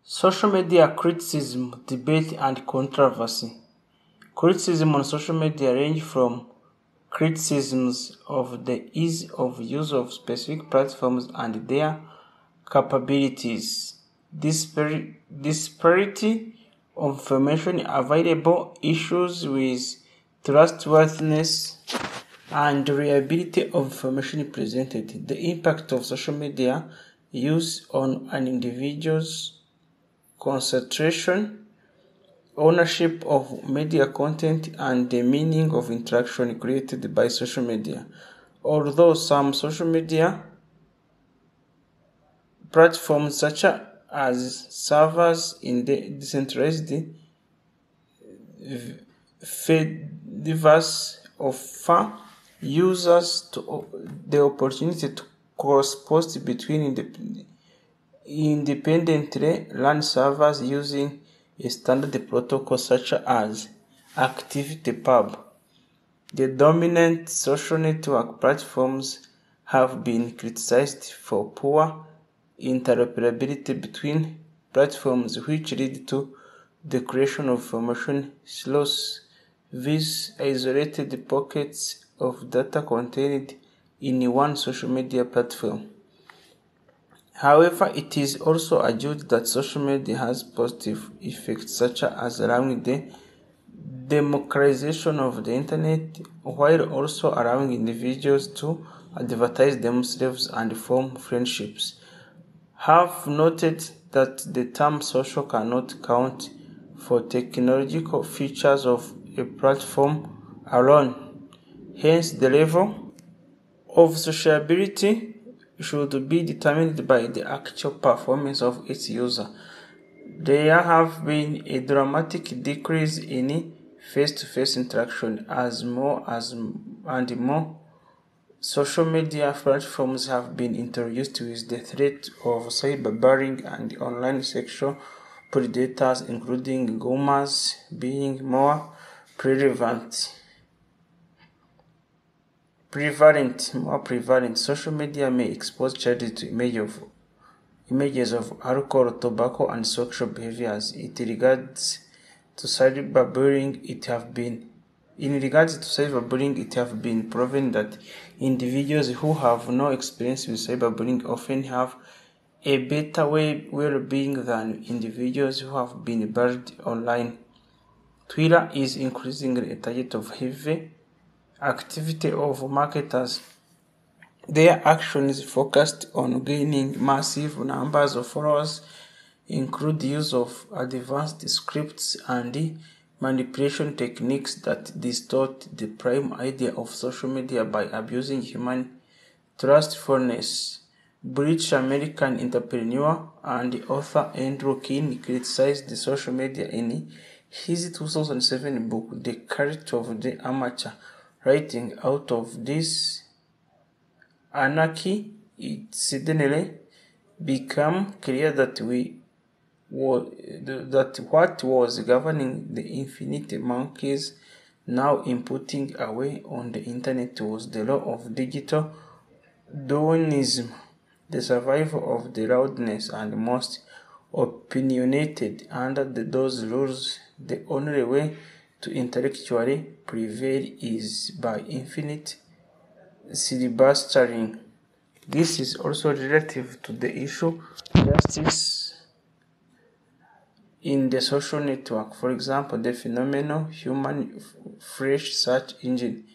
Social media criticism, debate, and controversy. Criticism on social media range from criticisms of the ease of use of specific platforms and their capabilities, disparity of information available, issues with trustworthiness, and reliability of information presented, the impact of social media use on an individual's concentration, ownership of media content, and the meaning of interaction created by social media. Although some social media platforms such as servers in the decentralized Fediverse offer users the opportunity to cross-post between independently run servers using a standard protocol such as ActivityPub. The dominant social network platforms have been criticized for poor interoperability between platforms, which lead to the creation of information silos with isolated pockets of data contained in one social media platform. However, it is also argued that social media has positive effects such as allowing the democratization of the internet while also allowing individuals to advertise themselves and form friendships. Have noted that the term social cannot count for technological features of a platform alone. Hence, the level of sociability should be determined by the actual performance of its user. There have been a dramatic decrease in face-to-face interaction as more social media platforms have been introduced with the threat of cyberbullying and online sexual predators, including groomers, being more prevalent. Social media may expose children to images of alcohol, tobacco, and sexual behaviors. In regards to cyberbullying, it have been proven that individuals who have no experience with cyberbullying often have a better well-being than individuals who have been bullied online. Twitter is increasingly a target of heavy activity of marketers. Their actions focused on gaining massive numbers of followers include use of advanced scripts and manipulation techniques that distort the prime idea of social media by abusing human trustfulness. British American entrepreneur and author Andrew King criticized the social media in his 2007 book, The Cult of the Amateur, writing, "Out of this anarchy, it suddenly became clear that what was governing the infinite monkeys now inputting away on the internet was the law of digital Darwinism, the survival of the loudest and most opinionated. Under those rules, the only way to intellectually prevail is by infinite filibustering." This is also relative to the issue justice in the social network. For example, the phenomenal human flash search engine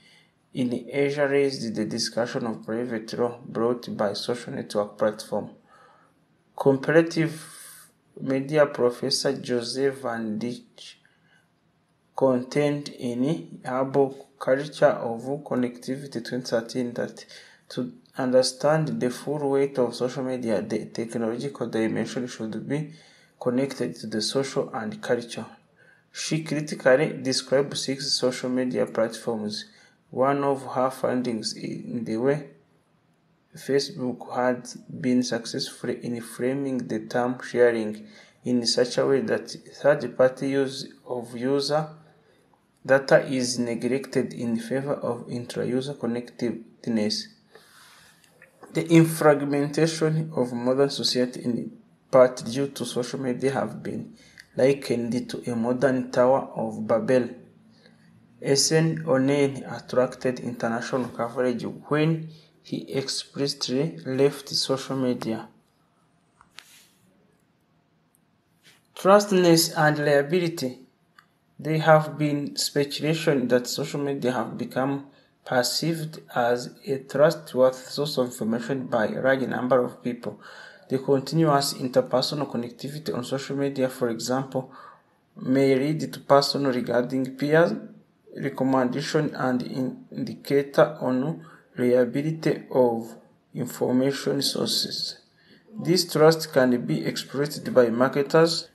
in Asia raised the discussion of private law brought by social network platform. Comparative media professor Joseph Van Dijk contend in Herbal Culture of Connectivity 2013 that to understand the full weight of social media, the technological dimension should be connected to the social and culture. She critically described 6 social media platforms. One of her findings in the way Facebook had been successful in framing the term sharing in such a way that third-party use of user data is neglected in favor of intra-user connectedness. The fragmentation of modern society in part due to social media have been likened to a modern Tower of Babel. Essen O'Neill attracted international coverage when he explicitly left social media. Trustness and reliability. There have been speculation that social media have become perceived as a trustworthy source of information by a large number of people. The continuous interpersonal connectivity on social media, for example, may lead to personal regarding peers, recommendation and indicator on reliability of information sources. This trust can be exploited by marketers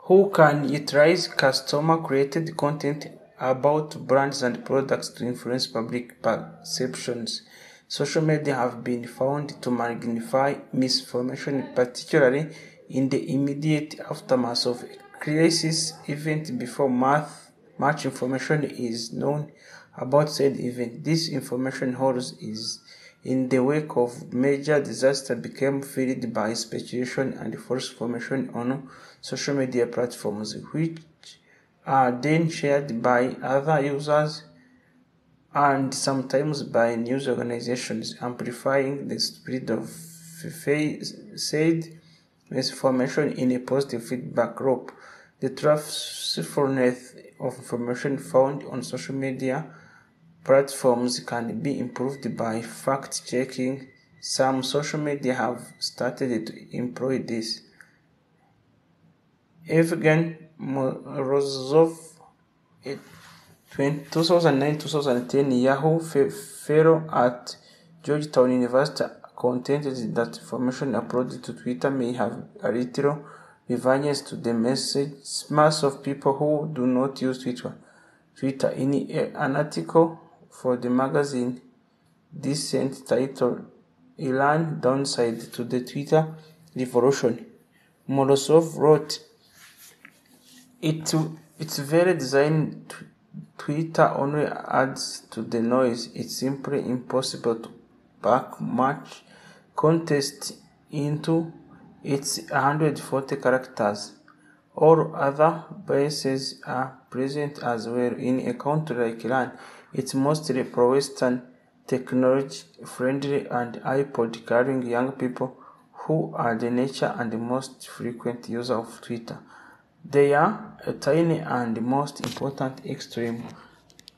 who can utilize customer-created content about brands and products to influence public perceptions. Social media have been found to magnify misinformation, particularly in the immediate aftermath of a crisis event before much information is known about said event. This information holds is in the wake of major disaster became filled by speculation and false information on social media platforms, which are then shared by other users and sometimes by news organizations, amplifying the spread of said misinformation in a positive feedback loop. The truthfulness of information found on social media platforms can be improved by fact-checking. Some social media have started to employ this. Evgen Morozov, a 2009-2010 Yahoo fellow at Georgetown University, contended that information uploaded to Twitter may have a little relevance to the mass of people who do not use Twitter. In an article for the magazine Dissent titled Iran Downside to the Twitter Revolution, Morozov wrote, It's very designed. Twitter only adds to the noise. It's simply impossible to pack much context into its 140 characters. All other biases are present as well. In a country like Iran, it's mostly pro-Western, technology-friendly and iPod-carrying young people who are the nature and the most frequent user of Twitter. They are a tiny and most important extreme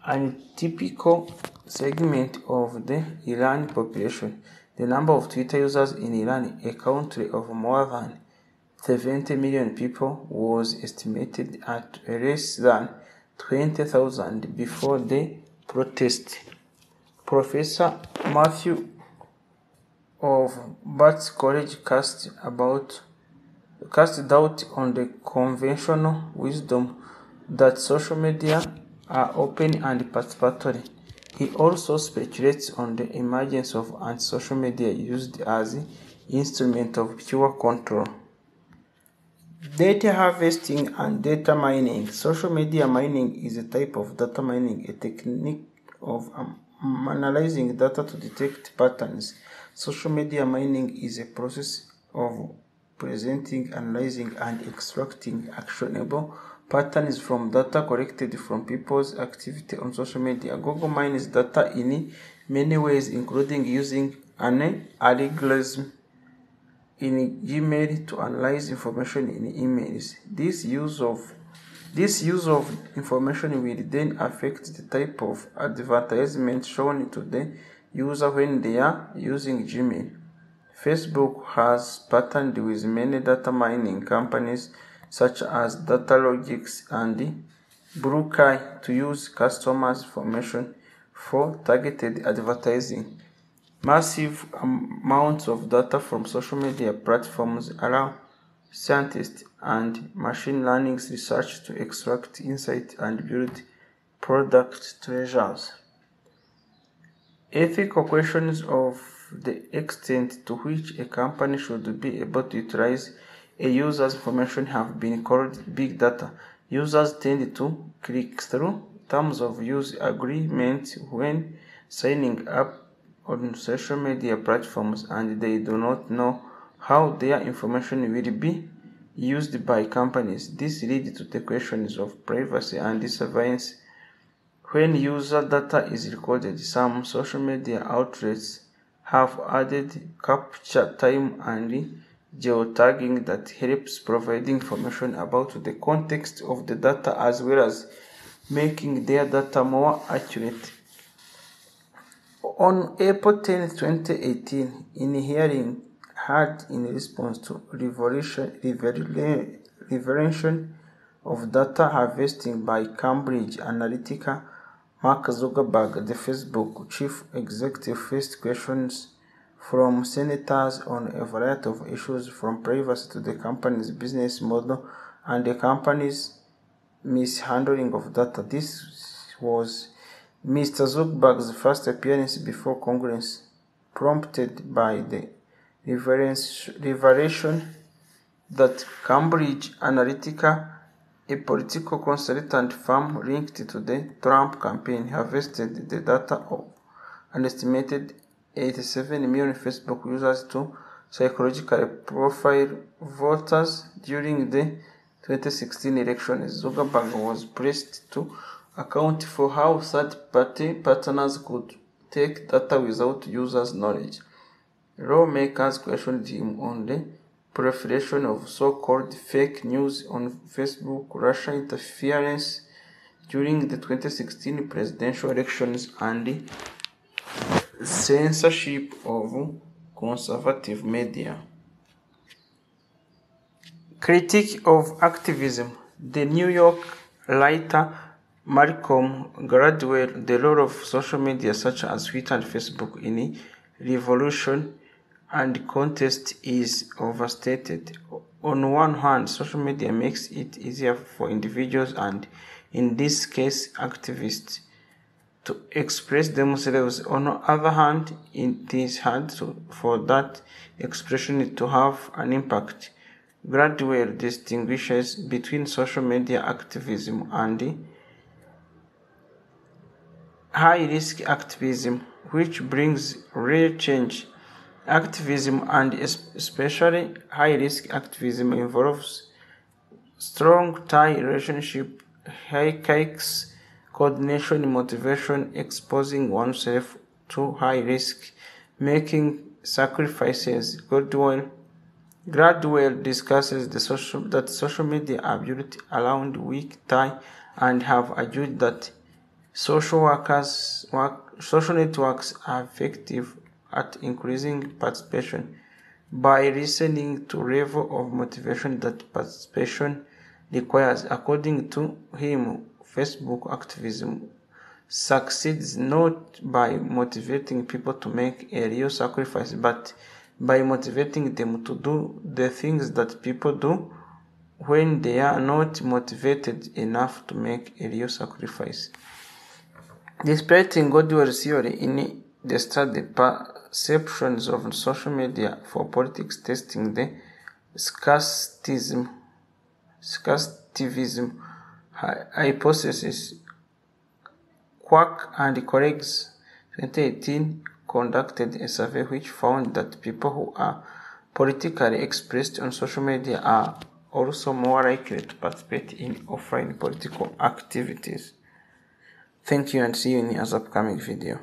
and typical segment of the Iranian population. The number of Twitter users in Iran, a country of more than 70 million people, was estimated at less than 20,000 before the protest. Professor Matthew of Barts College cast doubt on the conventional wisdom that social media are open and participatory. He also speculates on the emergence of anti-social media used as an instrument of pure control. Data harvesting and data mining. Social media mining is a type of data mining, a technique of analyzing data to detect patterns. Social media mining is a process of presenting, analyzing, and extracting actionable patterns from data collected from people's activity on social media. Google mines data in many ways, including using an algorithm in Gmail to analyze information in emails. This use of information will then affect the type of advertisement shown to the user when they are using Gmail. Facebook has partnered with many data mining companies such as Datalogics and Bluesky to use customers' information for targeted advertising. Massive amounts of data from social media platforms allow scientists and machine learning research to extract insight and build product treasures. Ethical questions of the extent to which a company should be able to utilize a user's information have been called big data. Users tend to click through terms of use agreements when signing up on social media platforms, and they do not know how their information will be used by companies. This leads to the questions of privacy and surveillance. When user data is recorded, some social media outlets have added capture time and geotagging that helps provide information about the context of the data as well as making their data more accurate. On April 10, 2018, in a hearing held in response to revelation of data harvesting by Cambridge Analytica, Mark Zuckerberg, the Facebook chief executive, faced questions from senators on a variety of issues, from privacy to the company's business model and the company's mishandling of data. This was Mr. Zuckerberg's first appearance before Congress, prompted by the revelation that Cambridge Analytica, a political consultant firm linked to the Trump campaign, harvested the data of an estimated 87 million Facebook users to psychologically profile voters during the 2016 elections. Zuckerberg was pressed to account for how third-party partners could take data without users' knowledge. Lawmakers questioned him on the proliferation of so-called fake news on Facebook, Russia interference during the 2016 presidential elections, and censorship of conservative media. Critique of activism. The New York writer Malcolm Gladwell, the role of social media such as Twitter and Facebook in revolution and contest is overstated. On one hand, social media makes it easier for individuals and, in this case, activists, to express themselves. On the other hand, it is hard for that expression to have an impact. Gladwell distinguishes between social media activism and high-risk activism, which brings real change. Activism, and especially high-risk activism, involves strong tie relationship, hierarchies, coordination, motivation, exposing oneself to high risk, making sacrifices. Gladwell discusses that social media are built around weak tie and have argued that social networks are effective at increasing participation by listening to level of motivation that participation requires. According to him, Facebook activism succeeds not by motivating people to make a real sacrifice, but by motivating them to do the things that people do when they are not motivated enough to make a real sacrifice. Despite Gladwell's theory in the study Perceptions of Social Media for Politics, testing the scarcitivism hypothesis, Kwak and colleagues 2018 conducted a survey which found that people who are politically expressed on social media are also more likely to participate in offline political activities. Thank you and see you in the upcoming video.